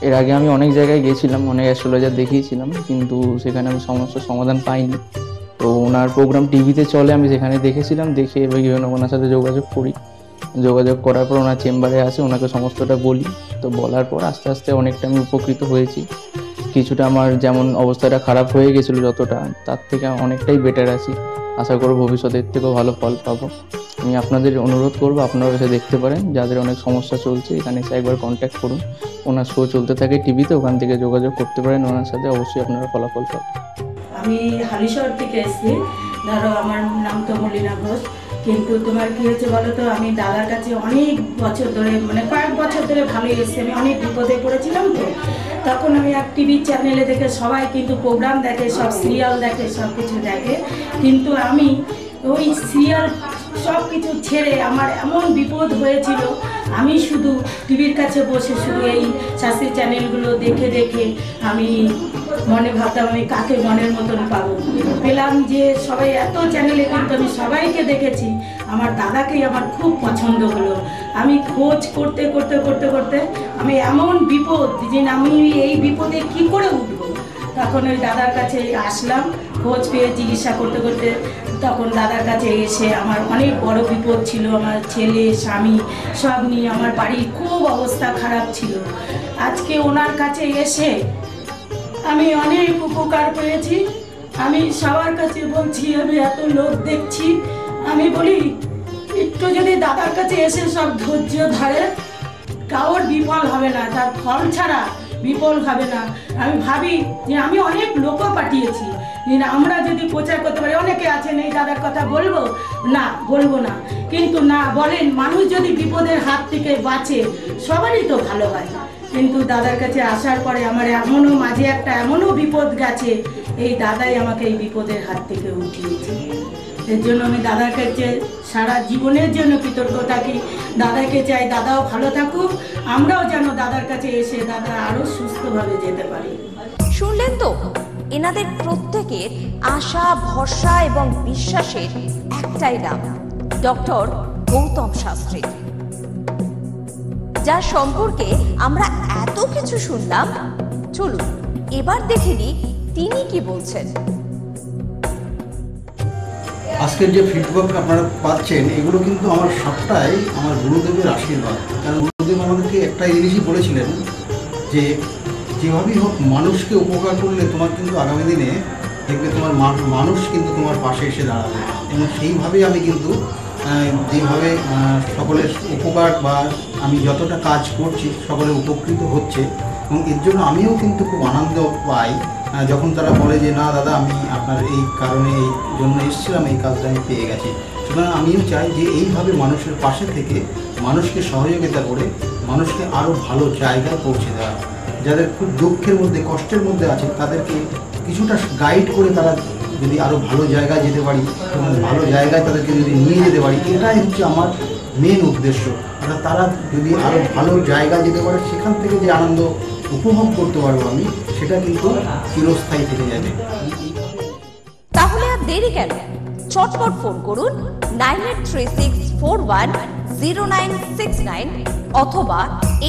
এর আগে আমি অনেক জায়গায় গিয়েছিলাম, অনেক অ্যাস্ট্রোলজার দেখিয়েছিলাম, কিন্তু সেখানে আমি সমস্যার সমাধান পাইনি। তো ওনার প্রোগ্রাম টিভিতে চলে, আমি সেখানে দেখেছিলাম, দেখে এবার ওনার সাথে যোগাযোগ করি। যোগাযোগ করার পর ওনার চেম্বারে আসে, ওনাকে সমস্তটা বলি। তো বলার পর আস্তে আস্তে অনেকটা আমি উপকৃত হয়েছি। কিছুটা আমার যেমন অবস্থাটা খারাপ হয়ে গেছিলো যতটা, তার থেকে অনেকটাই বেটার আছি। আশা করব ভবিষ্যতের থেকেও ভালো ফল পাবো। আমি আপনাদের অনুরোধ করবো আপনারা এসে দেখতে পারেন, যাদের অনেক সমস্যা চলছে এখানে এসে একবার কন্ট্যাক্ট করুন। ওনার শো চলতে থাকে টিভিতে, ওখান থেকে যোগাযোগ করতে পারেন ওনার সাথে, অবশ্যই আপনারা ফলাফল পাবেন। আমি হালিশহর থেকে এসেছি, ধরো আমার নাম তো মলিনা ঘোষ। কিন্তু তোমার কী হয়েছে বলো তো, আমি দাদার কাছে অনেক বছর ধরে, মানে কয়েক বছর ধরে ভালোই এসেছি। আমি অনেক বিপদে পড়েছিলাম, তো তখন আমি এক টিভি চ্যানেলে দেখে, সবাই কিন্তু প্রোগ্রাম দেখে, সব সিরিয়াল দেখে, সব কিছু দেখে, কিন্তু আমি ওই সিরিয়াল সব কিছু ছেড়ে আমার এমন বিপদ হয়েছিল, আমি শুধু টিভির কাছে বসে শুধু এই শাস্ত্রীয় চ্যানেলগুলো দেখে দেখে আমি মনে ভাবতাম আমি কাকে মনের মতন পাবো। পেলাম যে সবাই এত চ্যানেলে, কিন্তু আমি সবাইকে দেখেছি, আমার দাদাকেই আমার খুব পছন্দ হলো। আমি খোঁজ করতে করতে করতে করতে আমি এমন বিপদ যে আমি এই বিপদে কি করে উঠবো, তখন ওই দাদার কাছে আসলাম। খোঁজ পেয়ে চিকিৎসা করতে করতে তখন দাদার কাছে এসে আমার অনেক বড় বিপদ ছিল, আমার ছেলে স্বামী সব নিয়ে আমার বাড়ির খুব অবস্থা খারাপ ছিল। আজকে ওনার কাছে এসে আমি অনেক উপকার পেয়েছি। আমি সবার কাছে বলছি, আমি এত লোক দেখছি, আমি বলি একটু যদি দাদার কাছে এসে সব ধৈর্য ধরে, কারোর বিফল হবে না, তার ফল ছাড়া বিফল হবে না। আমি ভাবি যে আমি অনেক লোকও পাঠিয়েছি, আমরা যদি প্রচার করতে পারি, অনেকে আছেন এই দাদার কথা বলবো না, বলবো না, কিন্তু না বলেন, মানুষ যদি বিপদের হাত থেকে বাঁচে সবারই তো ভালো হয়। কিন্তু দাদার কাছে আসার পরে আমার এমনও মাঝে একটা এমনও বিপদ গেছে, এই দাদাই আমাকে এই বিপদের হাত থেকে উঠিয়েছে। এর জন্য আমি দাদার কাছে সারা জীবনের জন্য কৃতজ্ঞ থাকি। দাদাকে চাই দাদাও ভালো থাকুক, আমরাও যেন দাদার কাছে এসে দাদা আরো সুস্থভাবে যেতে পারি। শুনলেন তো, এনাদের প্রত্যেকের আশা, ভরসা এবং বিশ্বাসের একটাই নাম, ডক্টর গৌতম শাস্ত্রী, যার সম্পর্কে আমরা এত কিছু শুনলাম। চলুন এবার দেখে নিই তিনি কি বলছেন। আজকের যে ফিডব্যাক আপনারা পাচ্ছেন, এগুলো কিন্তু আমার সবটাই আমার গুরুদেবের আশীর্বাদ। কারণ গুরুদেব আমাদেরকে একটা জিনিসই বলেছিলেন যে যেভাবেই হোক মানুষকে উপকার করলে তোমার কিন্তু আগামী দিনে দেখবে তোমার মানুষ কিন্তু তোমার পাশে এসে দাঁড়াবে। এবং সেইভাবেই আমি কিন্তু যেভাবে সকলের উপকার বা আমি যতটা কাজ করছি সকলে উপকৃত হচ্ছে, এবং এর জন্য আমিও কিন্তু খুব আনন্দ পাই যখন তারা বলে যে না দাদা, আমি আপনার এই কারণে এই জন্য এসেছিলাম, এই কাজটা আমি পেয়ে গেছি। সুতরাং আমিও চাই যে এইভাবে মানুষের পাশে থেকে মানুষকে সহযোগিতা করে মানুষকে আরও ভালো জায়গায় পৌঁছে দেওয়া। যাদের খুব দুঃখের মধ্যে, কষ্টের মধ্যে আছে, তাদেরকে কিছুটা গাইড করে তারা যদি আরও ভালো জায়গায় যেতে পারি এবং ভালো জায়গায় তাদেরকে যদি নিয়ে যেতে পারি, এটাই হচ্ছে আমার মেন উদ্দেশ্য। অর্থাৎ তারা যদি আরও ভালো জায়গায় যেতে পারে, সেখান থেকে যে আনন্দ উপভোগ করতে পারবো আমি, সেটা কিন্তু চিরস্থায়ী থেকে যাবে। তাহলে আর দেরি কেন, চটপট ফোন করুন 9836410969 অথবা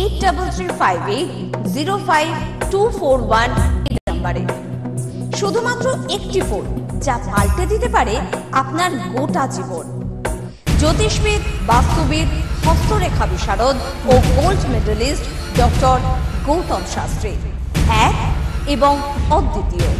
8335805241 নাম্বারে। শুধুমাত্র একটি ফোন, যা পাল্টে দিতে পারে আপনার গোটা জীবন। জ্যোতিষবিদ, বাস্তুবিদ, হস্তরেখা বিশারদ ও gold medalist doctor Gautam Shastri, এক এবং অদ্বিতীয়।